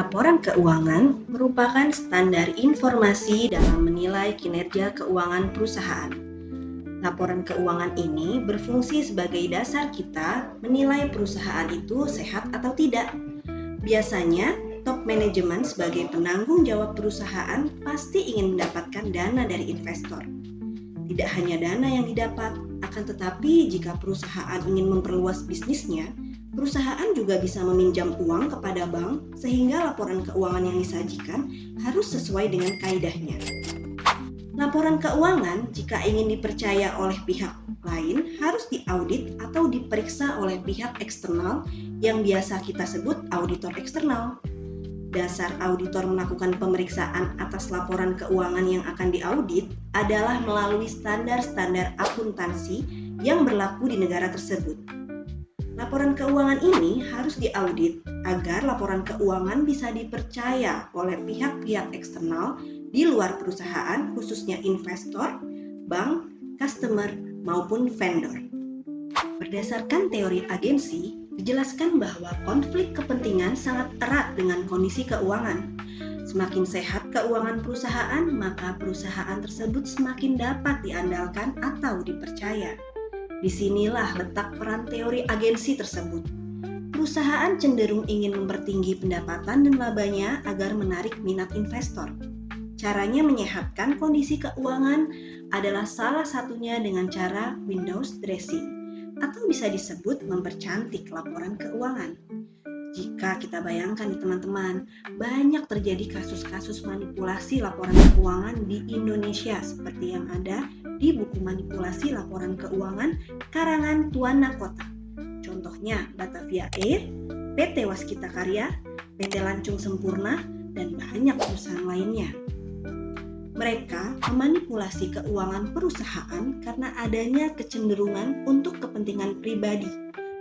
Laporan keuangan merupakan standar informasi dalam menilai kinerja keuangan perusahaan. Laporan keuangan ini berfungsi sebagai dasar kita menilai perusahaan itu sehat atau tidak. Biasanya, top manajemen sebagai penanggung jawab perusahaan pasti ingin mendapatkan dana dari investor. Tidak hanya dana yang didapat, akan tetapi jika perusahaan ingin memperluas bisnisnya, perusahaan juga bisa meminjam uang kepada bank sehingga laporan keuangan yang disajikan harus sesuai dengan kaidahnya. Laporan keuangan jika ingin dipercaya oleh pihak lain harus diaudit atau diperiksa oleh pihak eksternal yang biasa kita sebut auditor eksternal. Dasar auditor melakukan pemeriksaan atas laporan keuangan yang akan diaudit adalah melalui standar-standar akuntansi yang berlaku di negara tersebut. Laporan keuangan ini harus diaudit agar laporan keuangan bisa dipercaya oleh pihak-pihak eksternal di luar perusahaan, khususnya investor, bank, customer, maupun vendor. Berdasarkan teori agensi, dijelaskan bahwa konflik kepentingan sangat erat dengan kondisi keuangan. Semakin sehat keuangan perusahaan, maka perusahaan tersebut semakin dapat diandalkan atau dipercaya. Disinilah letak peran teori agensi tersebut. Perusahaan cenderung ingin mempertinggi pendapatan dan labanya agar menarik minat investor. Caranya menyehatkan kondisi keuangan adalah salah satunya dengan cara window dressing, atau bisa disebut mempercantik laporan keuangan. Jika kita bayangkan nih teman-teman, banyak terjadi kasus-kasus manipulasi laporan keuangan di Indonesia seperti yang ada di buku manipulasi laporan keuangan karangan Tuan Nakota. Contohnya Batavia Air, PT Waskita Karya, PT Lancung Sempurna, dan banyak perusahaan lainnya. Mereka memanipulasi keuangan perusahaan karena adanya kecenderungan untuk kepentingan pribadi.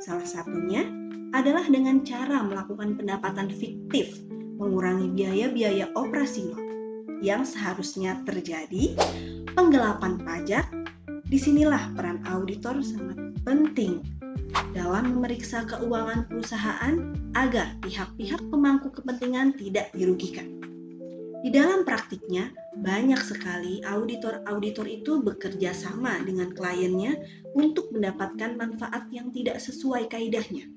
Salah satunya adalah dengan cara melakukan pendapatan fiktif, mengurangi biaya-biaya operasional yang seharusnya terjadi, penggelapan pajak. Disinilah peran auditor sangat penting dalam memeriksa keuangan perusahaan agar pihak-pihak pemangku kepentingan tidak dirugikan. Di dalam praktiknya, banyak sekali auditor-auditor itu bekerja sama dengan kliennya untuk mendapatkan manfaat yang tidak sesuai kaidahnya.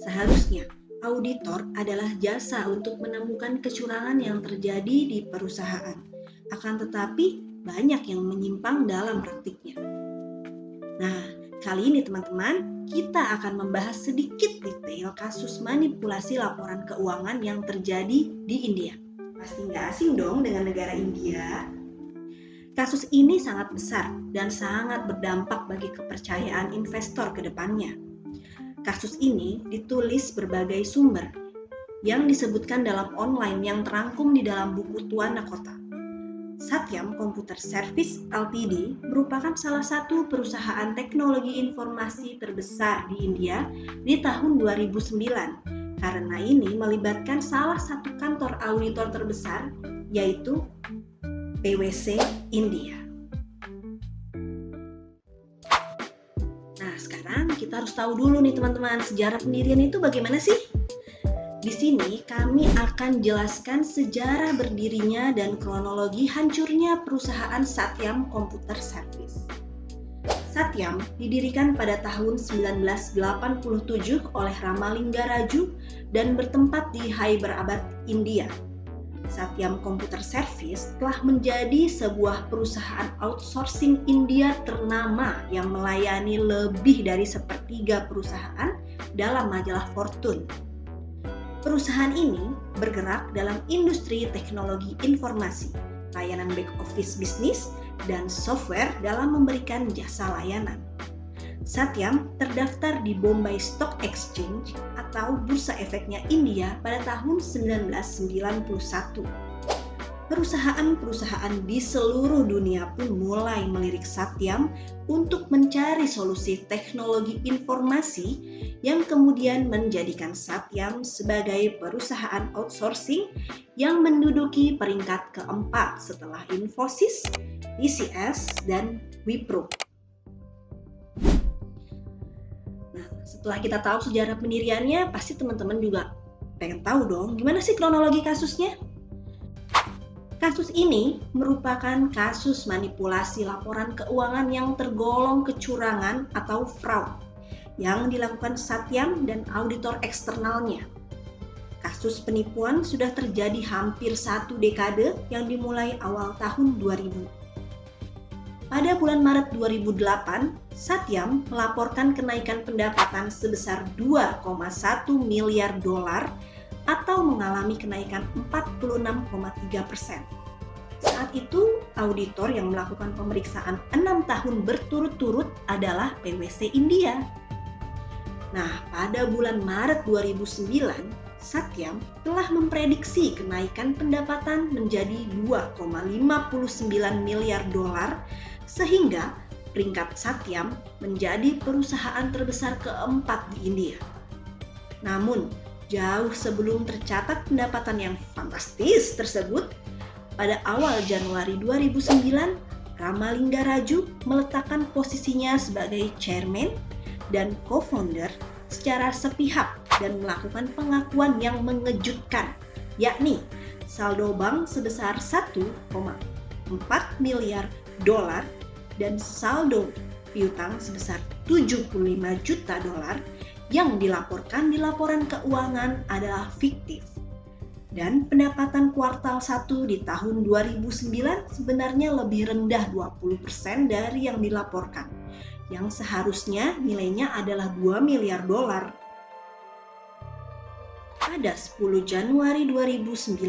Seharusnya, auditor adalah jasa untuk menemukan kecurangan yang terjadi di perusahaan. Akan tetapi, banyak yang menyimpang dalam praktiknya. Nah, kali ini teman-teman, kita akan membahas sedikit detail kasus manipulasi laporan keuangan yang terjadi di India. Pasti nggak asing dong dengan negara India. Kasus ini sangat besar dan sangat berdampak bagi kepercayaan investor ke depannya. Kasus ini ditulis berbagai sumber yang disebutkan dalam online yang terangkum di dalam buku Tuan Nakota. Satyam Computer Service Ltd merupakan salah satu perusahaan teknologi informasi terbesar di India di tahun 2009. Karena ini melibatkan salah satu kantor auditor terbesar, yaitu PwC India. Nah, sekarang kita harus tahu dulu nih teman-teman, sejarah pendirian itu bagaimana sih? Di sini kami akan jelaskan sejarah berdirinya dan kronologi hancurnya perusahaan Satyam Computer Service. Satyam didirikan pada tahun 1987 oleh Ramalingga Raju dan bertempat di Hyderabad, India. Satyam Computer Service telah menjadi sebuah perusahaan outsourcing India ternama yang melayani lebih dari sepertiga perusahaan dalam majalah Fortune. Perusahaan ini bergerak dalam industri teknologi informasi, layanan back office bisnis, dan software dalam memberikan jasa layanan. Satyam terdaftar di Bombay Stock Exchange atau Bursa Efeknya India pada tahun 1991. Perusahaan-perusahaan di seluruh dunia pun mulai melirik Satyam untuk mencari solusi teknologi informasi yang kemudian menjadikan Satyam sebagai perusahaan outsourcing yang menduduki peringkat keempat setelah Infosys, TCS, dan Wipro. Nah, setelah kita tahu sejarah pendiriannya, pasti teman-teman juga Pengen tahu dong, gimana sih kronologi kasusnya? Kasus ini merupakan kasus manipulasi laporan keuangan yang tergolong kecurangan atau fraud yang dilakukan Satyam dan auditor eksternalnya. Kasus penipuan sudah terjadi hampir 1 dekade yang dimulai awal tahun 2000. Pada bulan Maret 2008, Satyam melaporkan kenaikan pendapatan sebesar 2,1 miliar dolar atau mengalami kenaikan 46,3%. Saat itu, auditor yang melakukan pemeriksaan 6 tahun berturut-turut adalah PwC India. Nah, pada bulan Maret 2009, Satyam telah memprediksi kenaikan pendapatan menjadi 2,59 miliar dolar sehingga peringkat Satyam menjadi perusahaan terbesar keempat di India. Namun, jauh sebelum tercatat pendapatan yang fantastis tersebut, pada awal Januari 2009, Ramalingga Raju meletakkan posisinya sebagai chairman dan co-founder secara sepihak dan melakukan pengakuan yang mengejutkan, yakni saldo bank sebesar 1,4 miliar dolar dan saldo piutang sebesar 75 juta dolar yang dilaporkan di laporan keuangan adalah fiktif. Dan pendapatan kuartal 1 di tahun 2009 sebenarnya lebih rendah 20% dari yang dilaporkan, yang seharusnya nilainya adalah 2 miliar dolar. Pada 10 Januari 2009,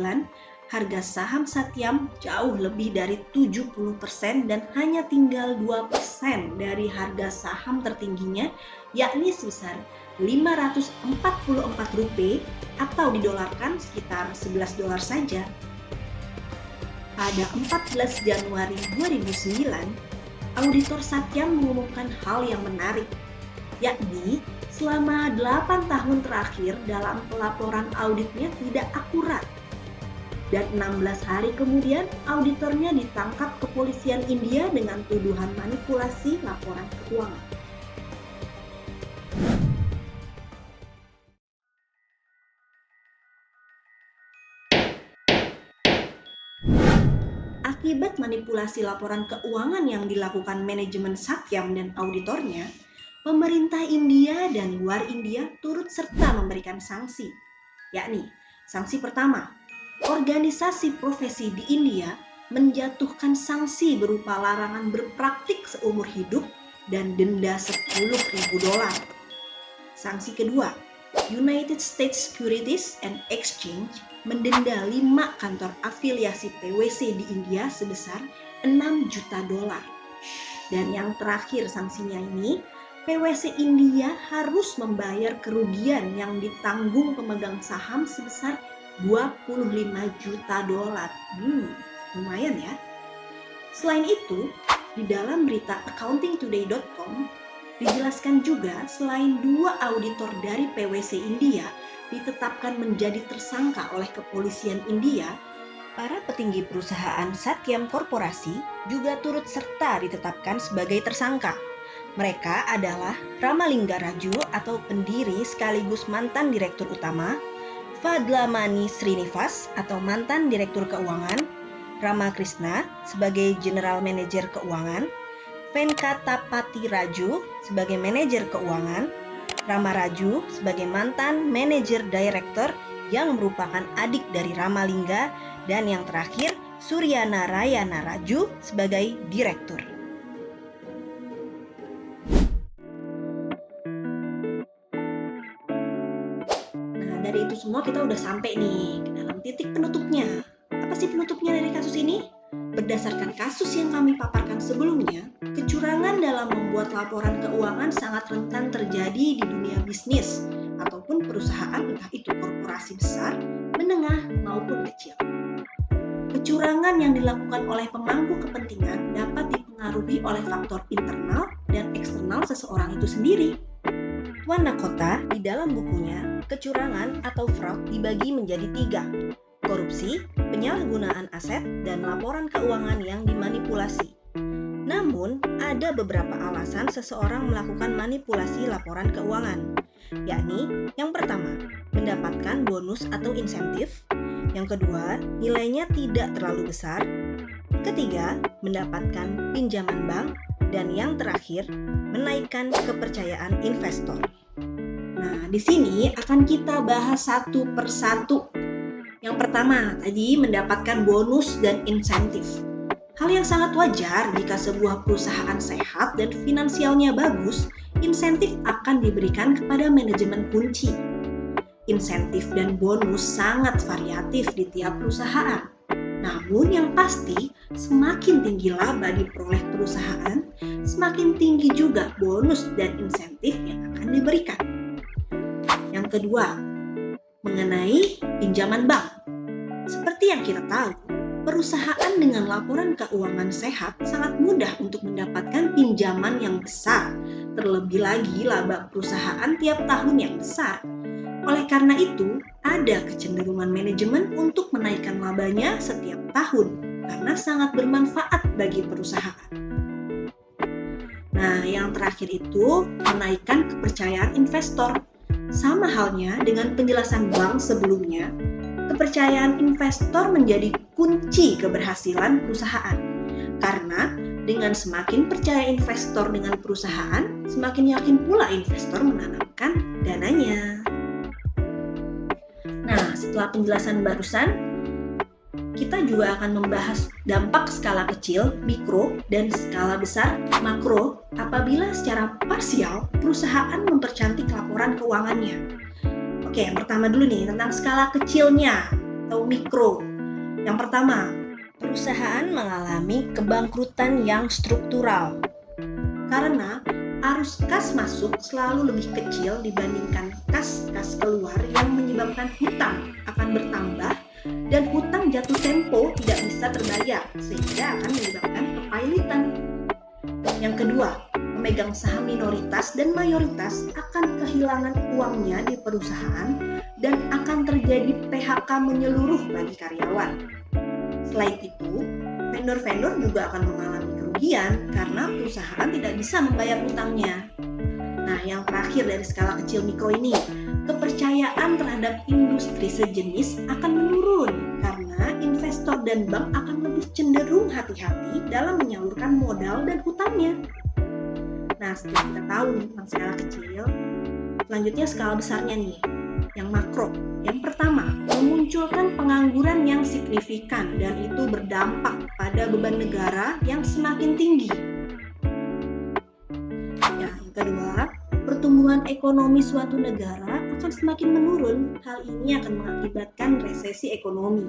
harga saham Satyam jauh lebih dari 70% dan hanya tinggal 2% dari harga saham tertingginya, yakni sebesar Rp544 atau didolarkan sekitar 11 dolar saja. Pada 14 Januari 2009, auditor Satyam mengumumkan hal yang menarik, yakni selama 8 tahun terakhir dalam pelaporan auditnya tidak akurat. Dan 16 hari kemudian, auditornya ditangkap kepolisian India dengan tuduhan manipulasi laporan keuangan. Akibat manipulasi laporan keuangan yang dilakukan manajemen Satyam dan auditornya, pemerintah India dan luar India turut serta memberikan sanksi, yakni sanksi pertama, organisasi profesi di India menjatuhkan sanksi berupa larangan berpraktik seumur hidup dan denda 10.000 dolar. Sanksi kedua, United States Securities and Exchange mendenda 5 kantor afiliasi PwC di India sebesar 6 juta dolar. Dan yang terakhir sanksinya ini, PwC India harus membayar kerugian yang ditanggung pemegang saham sebesar 25 juta dolar. Lumayan ya. Selain itu, di dalam berita accountingtoday.com dijelaskan juga selain 2 auditor dari PwC India ditetapkan menjadi tersangka oleh kepolisian India, para petinggi perusahaan Satyam Korporasi juga turut serta ditetapkan sebagai tersangka. Mereka adalah Ramalingga Raju atau pendiri sekaligus mantan direktur utama, Fadlamani Srinivas atau mantan direktur keuangan, Rama Krishna sebagai general manager keuangan, Venkatapati Raju sebagai manajer keuangan, Rama Raju sebagai mantan manajer director yang merupakan adik dari Ramalingga, dan yang terakhir Surya Narayana Raju sebagai direktur. Nah, dari itu semua kita udah sampai nih ke dalam titik penutupnya. Apa sih penutupnya dari kasus ini? Berdasarkan kasus yang kami paparkan sebelumnya, kecurangan dalam membuat laporan keuangan sangat rentan terjadi di dunia bisnis ataupun perusahaan, entah itu korporasi besar, menengah, maupun kecil. Kecurangan yang dilakukan oleh pemangku kepentingan dapat dipengaruhi oleh faktor internal dan eksternal seseorang itu sendiri. Tuan Nakota di dalam bukunya, kecurangan atau fraud dibagi menjadi 3. Korupsi, penyalahgunaan aset, dan laporan keuangan yang dimanipulasi. Namun, ada ada beberapa alasan seseorang melakukan manipulasi laporan keuangan, yakni yang pertama, mendapatkan bonus atau insentif, yang kedua, nilainya tidak terlalu besar, ketiga, mendapatkan pinjaman bank, dan yang terakhir, menaikkan kepercayaan investor. Nah, di sini akan kita bahas satu persatu. Yang pertama, tadi mendapatkan bonus dan insentif. Hal yang sangat wajar jika sebuah perusahaan sehat dan finansialnya bagus, insentif akan diberikan kepada manajemen kunci. Insentif dan bonus sangat variatif di tiap perusahaan. Namun yang pasti, semakin tinggi laba diperoleh perusahaan, semakin tinggi juga bonus dan insentif yang akan diberikan. Yang kedua, mengenai pinjaman bank. Seperti yang kita tahu, perusahaan dengan laporan keuangan sehat sangat mudah untuk mendapatkan pinjaman yang besar, terlebih lagi laba perusahaan tiap tahun yang besar. Oleh karena itu, ada kecenderungan manajemen untuk menaikkan labanya setiap tahun, karena sangat bermanfaat bagi perusahaan. Nah, yang terakhir itu menaikkan kepercayaan investor. Sama halnya dengan penjelasan bank sebelumnya, kepercayaan investor menjadi kunci keberhasilan perusahaan. Karena dengan semakin percaya investor dengan perusahaan, semakin yakin pula investor menanamkan dananya. Nah, setelah penjelasan barusan, kita juga akan membahas dampak skala kecil, mikro, dan skala besar, makro, apabila secara parsial perusahaan mempercantik laporan keuangannya. Oke, yang pertama dulu nih, tentang skala kecilnya atau mikro. Yang pertama, perusahaan mengalami kebangkrutan yang struktural. Karena arus kas masuk selalu lebih kecil dibandingkan kas keluar yang menyebabkan hutang akan bertambah dan hutang jatuh tempo tidak bisa terbayar sehingga akan menyebabkan kepailitan. Yang kedua, pemegang saham minoritas dan mayoritas akan kehilangan uangnya di perusahaan dan akan terjadi PHK menyeluruh bagi karyawan. Selain itu, vendor-vendor juga akan mengalami kerugian karena perusahaan tidak bisa membayar hutangnya. Nah, yang terakhir dari skala kecil mikro ini, kepercayaan terhadap industri sejenis akan menurun karena investor dan bank akan lebih cenderung hati-hati dalam menyalurkan modal dan hutangnya. Nah, setelah kita tahu nih tentang skala kecil, selanjutnya skala besarnya nih, yang makro. Yang pertama, memunculkan pengangguran yang signifikan dan itu berdampak pada beban negara yang semakin tinggi. Yang kedua, pertumbuhan ekonomi suatu negara akan semakin menurun. Hal ini akan mengakibatkan resesi ekonomi.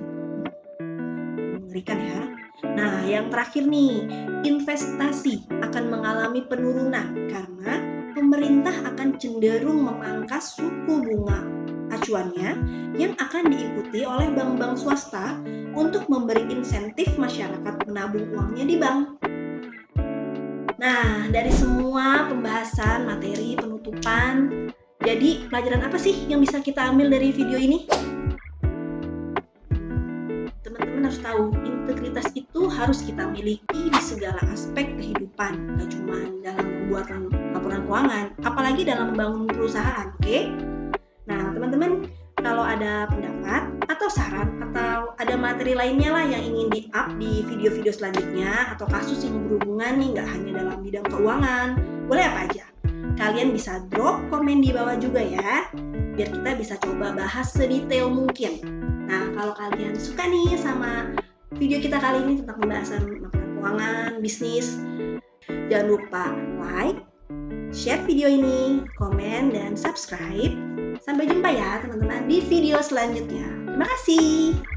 Mengerikan ya. Nah, yang terakhir nih, investasi akan mengalami penurunan karena pemerintah akan cenderung memangkas suku bunga acuannya yang akan diikuti oleh bank-bank swasta untuk memberi insentif masyarakat menabung uangnya di bank. Nah, dari semua pembahasan materi penutupan, jadi pelajaran apa sih yang bisa kita ambil dari video ini? Teman-teman harus tahu, integritas itu harus kita miliki di segala aspek kehidupan, gak cuma dalam membuat laporan keuangan, apalagi dalam membangun perusahaan, oke? Nah, teman-teman, kalau ada pendapat atau saran atau ada materi lainnya lah yang ingin di-up di video-video selanjutnya atau kasus yang berhubungan nih nggak hanya dalam bidang keuangan, boleh apa aja. Kalian bisa drop komen di bawah juga ya, biar kita bisa coba bahas sedetail mungkin. Nah, kalau kalian suka nih sama video kita kali ini tentang pembahasan laporan keuangan, bisnis, jangan lupa like, share video ini, komen, dan subscribe. Sampai jumpa ya teman-teman di video selanjutnya. Terima kasih.